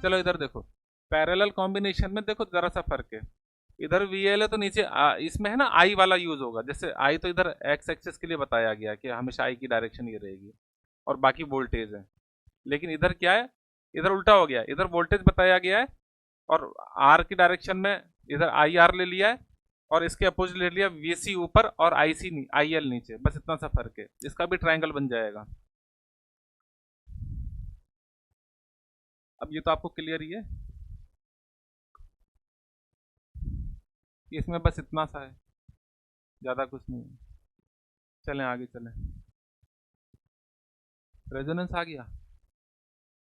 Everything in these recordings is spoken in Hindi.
चलो इधर देखो, पैरेलल कॉम्बिनेशन में देखो जरा सा फर्क है। इधर वीएल है तो नीचे इसमें है ना आई वाला यूज होगा। जैसे आई तो इधर एक्स एक्सिस के लिए बताया गया कि हमेशा आई की डायरेक्शन ये रहेगी और बाकी वोल्टेज है। लेकिन इधर क्या है, इधर उल्टा हो गया, इधर वोल्टेज बताया गया है और आर की डायरेक्शन में इधर आई आर ले लिया है और इसके अपोजिट ले लिया वीसी ऊपर और आईसी आई एल नीचे। बस इतना सा फर्क है, इसका भी ट्रायंगल बन जाएगा। अब ये तो आपको क्लियर ही है, इसमें बस इतना सा है, ज़्यादा कुछ नहीं है। चलें आगे चलें। रेजोनेंस आ गया,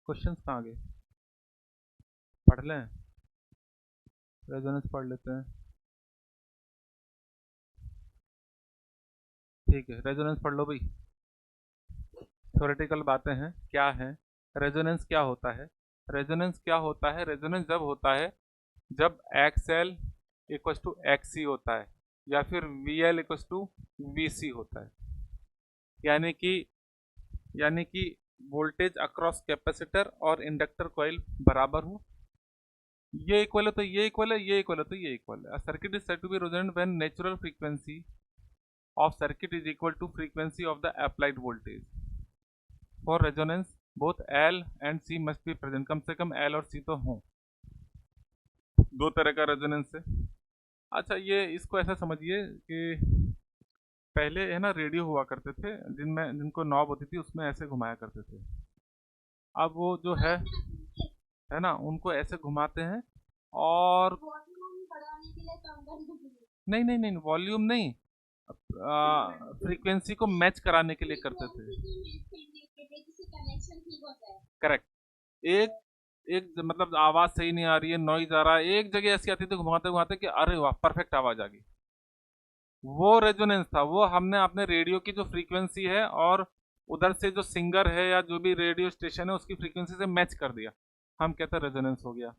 क्वेश्चंस कहाँ गए, पढ़ लें, रेजोनेंस पढ़ लेते हैं। ठीक है, रेजोनेंस पढ़ लो भाई। थ्योरेटिकल बातें हैं, क्या है रेजोनेंस, क्या होता है रेजोनेंस, क्या होता है रेजोनेंस जब होता है जब X L equals to X C होता है या फिर V L equals to V C होता है। यानी कि वोल्टेज अक्रॉस कैपेसिटर और इंडक्टर कॉइल बराबर हो। ये इक्वल है तो ये इक्वल है, ये इक्वल है तो ये इक्वल है। Circuit is said to be resonant when natural frequency of circuit is equal to frequency of the applied voltage. For resonance both L and C must be present. कम से कम एल और सी तो हों। दो तरह का रेजोनेंस है। अच्छा, ये इसको ऐसा समझिए कि पहले है ना रेडियो हुआ करते थे जिनमें जिनको नॉब होती थी उसमें ऐसे घुमाया करते थे। अब वो जो है ना उनको ऐसे घुमाते हैं और नहीं नहीं नहीं, वॉल्यूम नहीं, फ्रीक्वेंसी को मैच कराने के लिए करते थे। करेक्ट। एक एक मतलब आवाज सही नहीं आ रही है, नॉइज आ रहा है, एक जगह ऐसी आती थी घुमाते घुमाते कि अरे वाह परफेक्ट आवाज आ गई। वो रेजोनेंस था, वो हमने अपने रेडियो की जो फ्रीक्वेंसी है और उधर से जो सिंगर है या जो भी रेडियो स्टेशन है उसकी फ्रीक्वेंसी से मैच कर दिया, हम कहते हैं रेजोनेंस हो गया।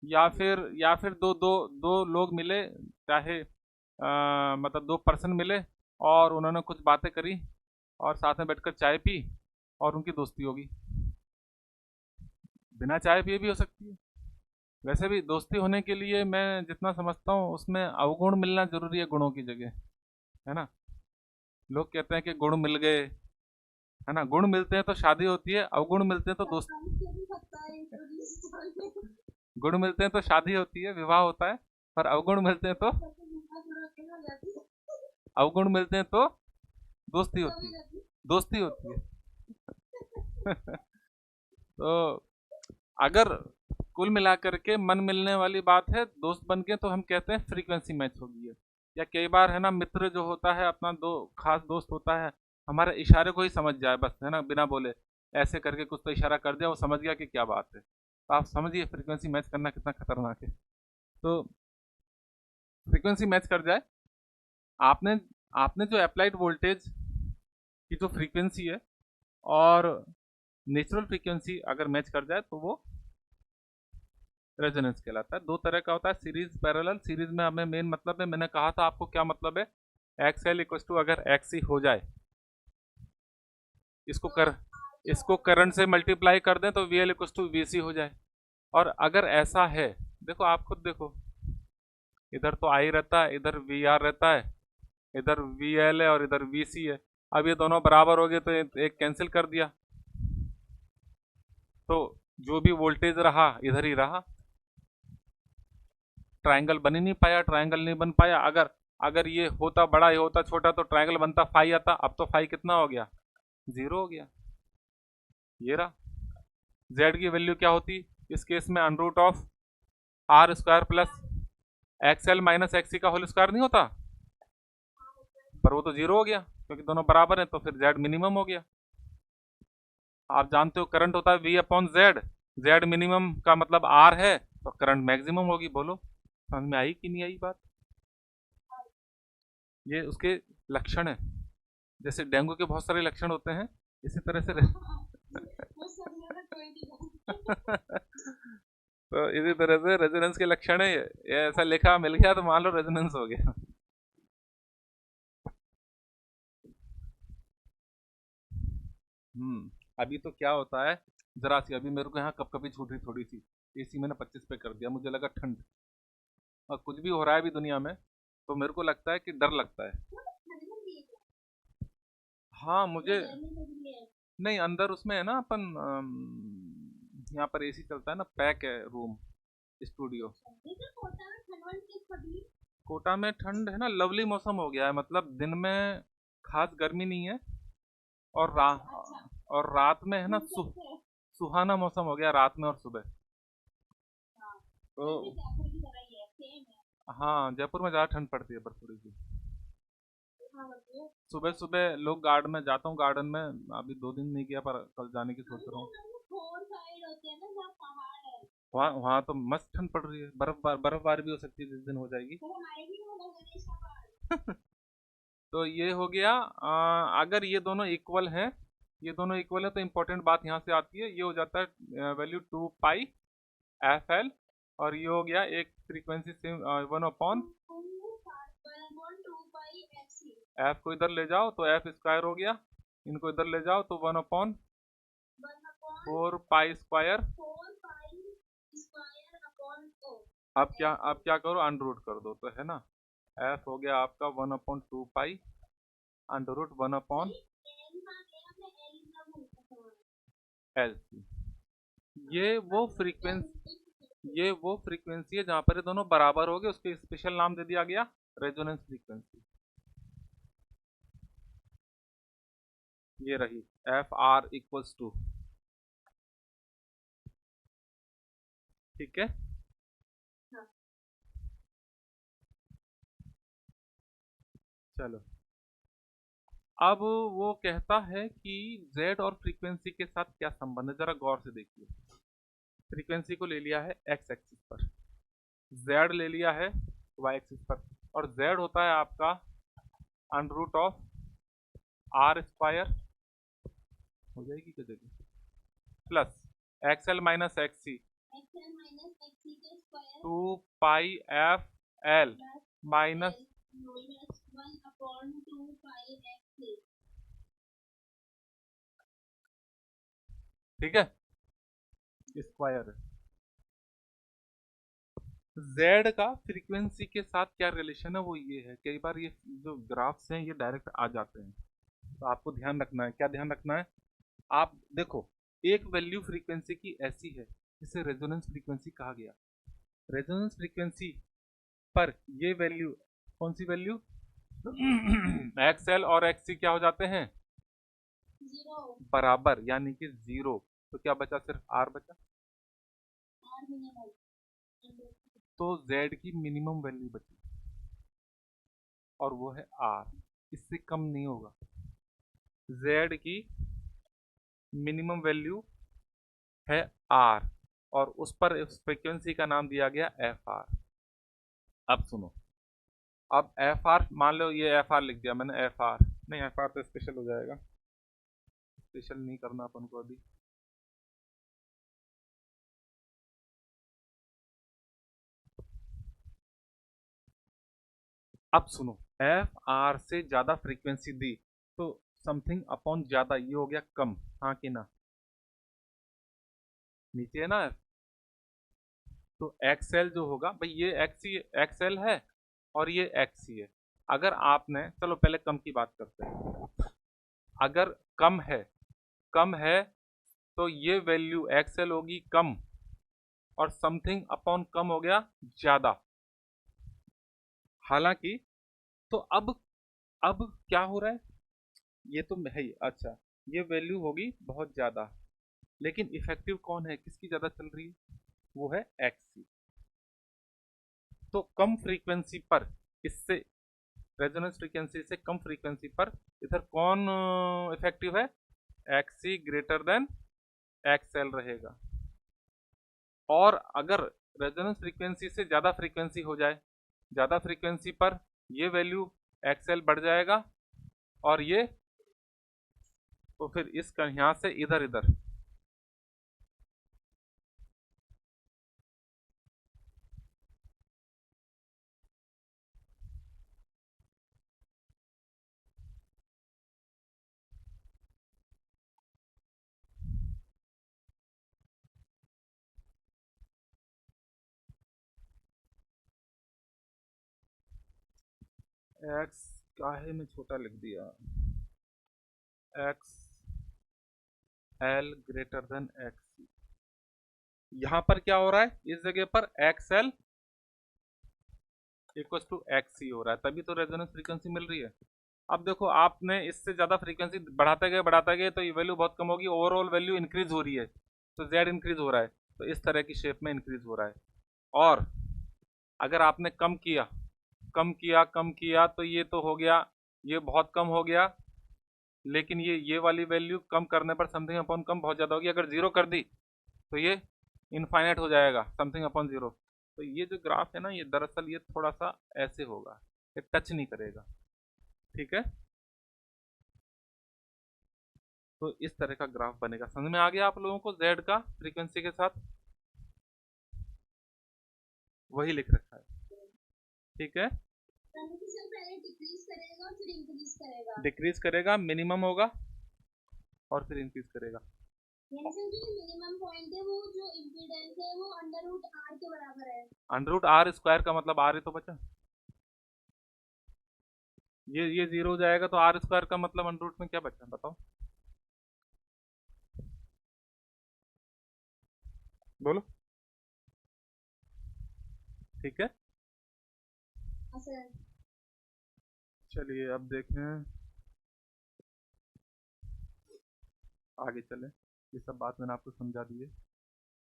या फिर दो दो दो लोग मिले, चाहे मतलब दो पर्सन मिले और उन्होंने कुछ बातें करी और साथ में बैठकर चाय पी और उनकी दोस्ती होगी। बिना चाय पिए भी हो सकती है। वैसे भी दोस्ती होने के लिए मैं जितना समझता हूँ उसमें अवगुण मिलना जरूरी है गुणों की जगह, है ना। लोग कहते हैं कि गुण मिल गए, है ना, गुण मिलते हैं तो शादी होती है, अवगुण मिलते हैं तो दोस्त, गुण मिलते हैं तो शादी होती है, विवाह होता है, पर अवगुण मिलते हैं तो दोस्ती होती है, दोस्ती होती है। तो अगर कुल मिलाकर के मन मिलने वाली बात है, दोस्त बन के, तो हम कहते हैं फ्रीक्वेंसी मैच हो गई है। या कई बार है ना मित्र जो होता है अपना दो खास दोस्त होता है, हमारे इशारे को ही समझ जाए बस, है ना, बिना बोले ऐसे करके कुछ तो इशारा कर दिया, वो समझ गया कि क्या बात है। तो आप समझिए फ्रीक्वेंसी मैच करना कितना खतरनाक है। तो फ्रीक्वेंसी मैच कर जाए, आपने आपने जो अप्लाइड वोल्टेज की जो फ्रीक्वेंसी है और नेचुरल फ्रीक्वेंसी अगर मैच कर जाए तो वो रेजोनेंस कहलाता है। दो तरह का होता है, सीरीज पैरेलल। सीरीज में हमें मेन मतलब है, मैंने कहा था आपको क्या मतलब है, एक्स एल इक्वल टू अगर एक्स सी हो जाए, इसको कर इसको करंट से मल्टीप्लाई कर दें तो V L equal to V C हो जाए। और अगर ऐसा है, देखो आप खुद देखो, इधर तो आई रहता है, इधर वी आर रहता है, इधर वी एल है और इधर वी सी है। अब ये दोनों बराबर हो गए तो एक कैंसिल कर दिया, तो जो भी वोल्टेज रहा इधर ही रहा, ट्रायंगल बन ही नहीं पाया, ट्रायंगल नहीं बन पाया। अगर अगर ये होता बड़ा, ये होता छोटा तो ट्रायंगल बनता, फाई आता। अब तो फाई कितना हो गया, जीरो हो गया। ये रहा, जेड की वैल्यू क्या होती इस केस में, under root of R square plus XL minus XC का होल स्क्वायर नहीं होता, पर वो तो जीरो हो गया क्योंकि दोनों बराबर हैं, तो फिर जेड मिनिमम हो गया। आप जानते हो करंट होता है V upon Z, Z minimum का मतलब आर है, तो करंट मैक्सिमम होगी। बोलो समझ में आई कि नहीं आई बात। ये उसके लक्षण है, जैसे डेंगू के बहुत सारे लक्षण होते हैं, इसी तरह से तो इसी तरह से रेजोनेंस के लक्षण है ये ऐसा लिखा मिल गया तो मान लो रेजोनेंस हो गया। अभी तो क्या होता है, जरा सी अभी मेरे को यहाँ कप कपी छूट रही थोड़ी सी, एसी मैंने 25 पे कर दिया, मुझे लगा ठंड। और कुछ भी हो रहा है अभी दुनिया में, तो मेरे को लगता है कि डर लगता है। हाँ मुझे, नहीं अंदर उसमें है ना अपन, यहाँ पर एसी चलता है ना, पैक है रूम, स्टूडियो। कोटा में ठंड है ना, लवली मौसम हो गया है, मतलब दिन में खास गर्मी नहीं है, और और रात में है ना सुहाना मौसम हो गया रात में और सुबह। तो हाँ, जयपुर में ज़्यादा ठंड पड़ती है पर थोड़ी सी। सुबह सुबह लोग गार्डन में, जाता हूँ गार्डन में, अभी 2 दिन नहीं गया पर कल जाने की सोच रहा हूँ। वहाँ वहाँ तो मस्त ठंड पड़ रही है, बर्फबारी भी हो सकती है जिस दिन हो जाएगी। तो ये हो गया, अगर ये दोनों इक्वल हैं, ये दोनों इक्वल है तो इम्पोर्टेंट बात यहाँ से आती है, ये हो जाता है वैल्यू 2 पाई एफ एल। और ये हो गया एक फ्रीक्वेंसी से 1 अपॉन एफ, को इधर ले जाओ तो एफ स्क्वायर हो गया, इनको इधर ले जाओ तो 1/4 पाई स्क्वायर। अब क्या करो, अंडर रूट कर दो तो है ना, एफ हो गया आपका 1/2 पाई अंडर रूट 1/एल। ये वो फ्रीक्वेंसी है जहां पर ये दोनों बराबर हो गए, उसको स्पेशल नाम दे दिया गया रेजोनेंस फ्रीक्वेंसी। ये रही एफ आर इक्वल्स टू, ठीक है। चलो, अब वो कहता है कि जेड और फ्रीक्वेंसी के साथ क्या संबंध है, जरा गौर से देखिए। फ्रीक्वेंसी को ले लिया है एक्स एक्सिस पर, जेड ले लिया है वाई एक्सिस पर, और जेड होता है आपका under root of R square, हो जाएगी क्या जगह, plus X L minus X C, 2 pi F L minus, ठीक है, स्क्वायर है। जेड का फ्रीक्वेंसी के साथ क्या रिलेशन है, वो ये है, कई बार ये जो ग्राफ्स हैं ये डायरेक्ट आ जाते हैं, तो आपको ध्यान रखना है। क्या ध्यान रखना है, आप देखो, एक वैल्यू फ्रीक्वेंसी की ऐसी है जिसे रेजोनेंस फ्रीक्वेंसी कहा गया। रेजोनेंस फ्रीक्वेंसी पर ये वैल्यू, कौन सी वैल्यू, एक्स एल और एक्स सी क्या हो जाते हैं, बराबर, यानी कि जीरो। तो क्या बचा, सिर्फ आर बचा। तो जेड की मिनिमम वैल्यू बची, और वो है आर, इससे कम नहीं होगा। जेड की मिनिमम वैल्यू है आर, और उस पर उस फ्रीक्वेंसी का नाम दिया गया एफ आर। अब सुनो, अब एफ आर मान लो, ये एफ आर लिख दिया मैंने, एफ आर नहीं, एफ आर तो स्पेशल हो जाएगा, स्पेशल नहीं करना अपन को अभी। अब सुनो, एफ आर से ज्यादा फ्रीक्वेंसी दी तो समथिंग अपॉन ज्यादा, ये हो गया कम, हाँ कि ना, नीचे है ना F, तो एक्सएल जो होगा भाई, ये एक्सएल है और ये एक्सी है। अगर आपने, चलो पहले कम की बात करते हैं, अगर कम है तो ये वैल्यू एक्सएल होगी कम, और समथिंग अपॉन कम हो गया ज्यादा। हालांकि, तो अब क्या हो रहा है, ये तो है ही, अच्छा, ये वैल्यू होगी बहुत ज्यादा, लेकिन इफेक्टिव कौन है, किसकी ज्यादा चल रही है, वो है एक्सी। तो कम फ्रीक्वेंसी पर, इससे रेजोनेंस फ्रीक्वेंसी से कम फ्रीक्वेंसी पर इधर कौन इफेक्टिव है, एक्सी ग्रेटर देन एक्सएल रहेगा। और अगर रेजोनेंस फ्रीक्वेंसी से ज़्यादा फ्रीक्वेंसी हो जाए, ज़्यादा फ्रीक्वेंसी पर ये वैल्यू एक्सएल बढ़ जाएगा, और ये, तो फिर इस यहाँ से इधर इधर एक्स काहे में छोटा लिख दिया, X L greater than X. यहां पर क्या हो रहा है, इस जगह पर X L equal to X C हो रहा है, तभी तो रेजोनेंस फ्रीक्वेंसी मिल रही है। अब देखो आपने इससे ज़्यादा फ्रीक्वेंसी बढ़ाते गए तो ये वैल्यू बहुत कम होगी, ओवरऑल वैल्यू इंक्रीज हो रही है, तो जेड इंक्रीज हो रहा है, तो इस तरह की शेप में इंक्रीज हो रहा है। और अगर आपने कम किया तो ये तो हो गया, ये बहुत कम हो गया, लेकिन ये वाली वैल्यू कम करने पर समथिंग अपॉन कम बहुत ज़्यादा होगी। अगर जीरो कर दी तो ये इनफाइनाइट हो जाएगा, समथिंग अपॉन जीरो। तो ये जो ग्राफ है ना, ये दरअसल ये थोड़ा सा ऐसे होगा, ये टच नहीं करेगा, ठीक है। तो इस तरह का ग्राफ बनेगा। समझ में आ गया आप लोगों को, जेड का फ्रीक्वेंसी के साथ वही लिख रखा है, ठीक है। पहले डिक्रीज करेगा फिर इंक्रीज करेगा, डिक्रीज करेगा, मिनिमम होगा और फिर इंक्रीज करेगा। यानी सर जो मिनिमम पॉइंट है वो जो इम्पीडेंस है वो अंडर रूट आर के बराबर है। अंडर रूट आर स्क्वायर का मतलब आर ही तो बचा, ये जीरो हो जाएगा तो आर स्क्वायर का मतलब अंडर रूट में क्या बचा बताओ, बोलो, ठीक है। चलिए अब देखें, आगे चलें, ये सब बात मैंने आपको समझा दी है।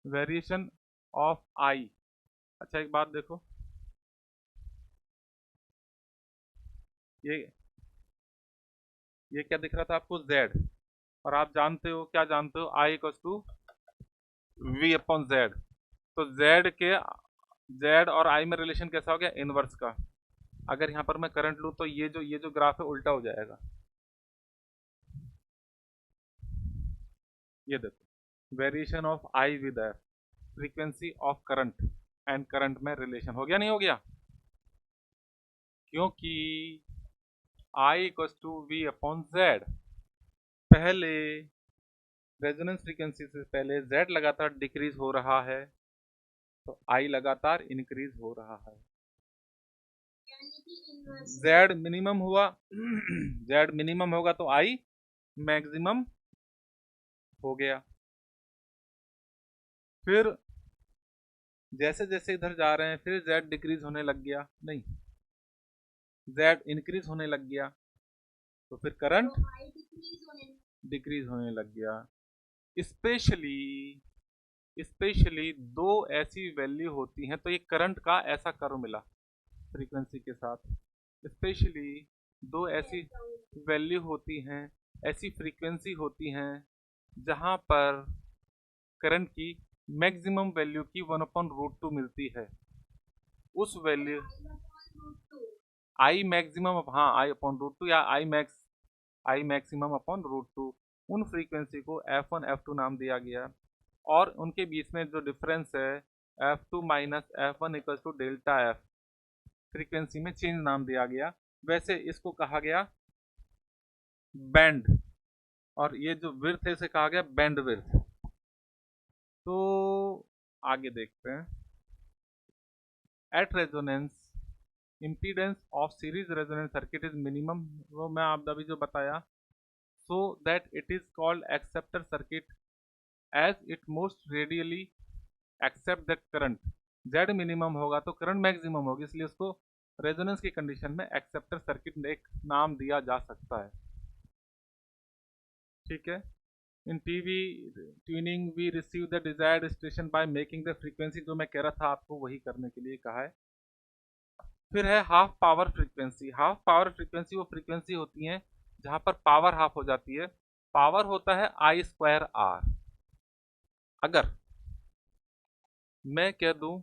वेरिएशन ऑफ आई। अच्छा एक बात देखो, ये ये क्या दिख रहा था आपको, जेड, और आप जानते हो, क्या जानते हो, I equal to V upon Z. तो जेड और आई में रिलेशन कैसा हो गया, इनवर्स का। अगर यहाँ पर मैं करंट लूँ तो ये जो ग्राफ है उल्टा हो जाएगा। ये देखो, variation of I with frequency of current and current में रिलेशन हो गया, नहीं हो गया, क्योंकि I equal to V upon Z. पहले रेजोनेंस फ्रीक्वेंसी से पहले जेड लगातार डिक्रीज हो रहा है, तो आई लगातार इंक्रीज हो रहा है। जेड मिनिमम हुआ जेड मिनिमम होगा तो आई मैक्सिमम हो गया। फिर जैसे जैसे इधर जा रहे हैं फिर जेड डिक्रीज होने लग गया, नहीं जेड इंक्रीज होने लग गया, तो फिर करंट डिक्रीज होने लग गया। स्पेशली स्पेशली दो ऐसी वैल्यू होती हैं, तो ये करंट का ऐसा कर्व मिला फ्रीक्वेंसी के साथ। स्पेशली दो ऐसी वैल्यू होती हैं, ऐसी फ्रीक्वेंसी होती हैं जहां पर करंट की मैक्सिमम वैल्यू की 1/√2 मिलती है। उस वैल्यू आई मैक्सिमम, हाँ I/√2 या I maximum upon root two, उन फ्रीक्वेंसी को F1 F2 नाम दिया गया, और उनके बीच में जो डिफरेंस है F2 minus F1 equal to delta F, frequency में चेंज नाम दिया गया। वैसे इसको कहा गया बैंड, और ये जो विड्थ है इसे कहा गया बैंड विड्थ। तो आगे देखते हैं, at resonance impedance of series resonance circuit is minimum, वो मैं आप अभी जो बताया, so that it is called acceptor circuit as it most readily accept that current। Z minimum होगा तो करंट मैक्सिमम होगी, इसलिए उसको रेजोनेंस की कंडीशन में एक्सेप्टर सर्किट एक नाम दिया जा सकता है, ठीक है। In TV tuning we receive the desired station by making the frequency, जो मैं कह रहा था आपको वही करने के लिए कहा है। फिर है half power frequency. Half power frequency वो फ्रीक्वेंसी होती हैं जहां पर पावर हाफ हो जाती है। पावर होता है I²R। अगर मैं कह दूं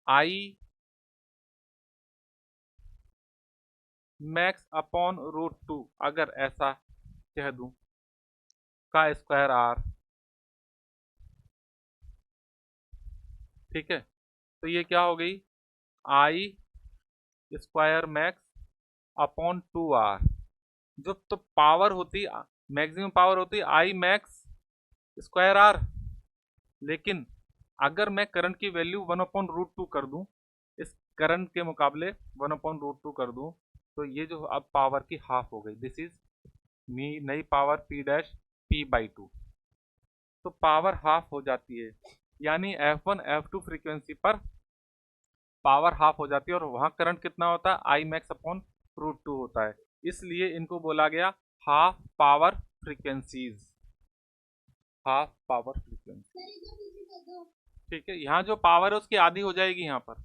आई मैक्स अपॉन √2, अगर ऐसा कह दूं का स्क्वायर आर, ठीक है, तो ये क्या हो गई, आई स्क्वायर मैक्स अपॉन 2R। जो तो पावर होती, मैक्सिमम पावर होती आई मैक्स स्क्वायर आर, लेकिन अगर मैं करंट की वैल्यू 1/√2 कर दूं, इस करंट के मुकाबले 1/√2 कर दूं तो ये जो अब पावर की हाफ हो गई, दिस इज नई पावर P डैश P/2, तो पावर हाफ हो जाती है। यानी F1 F2 फ्रीक्वेंसी पर पावर हाफ हो जाती है और वहाँ करंट कितना होता है, I max/√2 होता है। इसलिए इनको बोला गया half power frequencies, half power frequency. Sir एक बार पीछे कर दो। ठीक है, यहाँ जो पावर है उसकी आधी हो जाएगी यहाँ पर,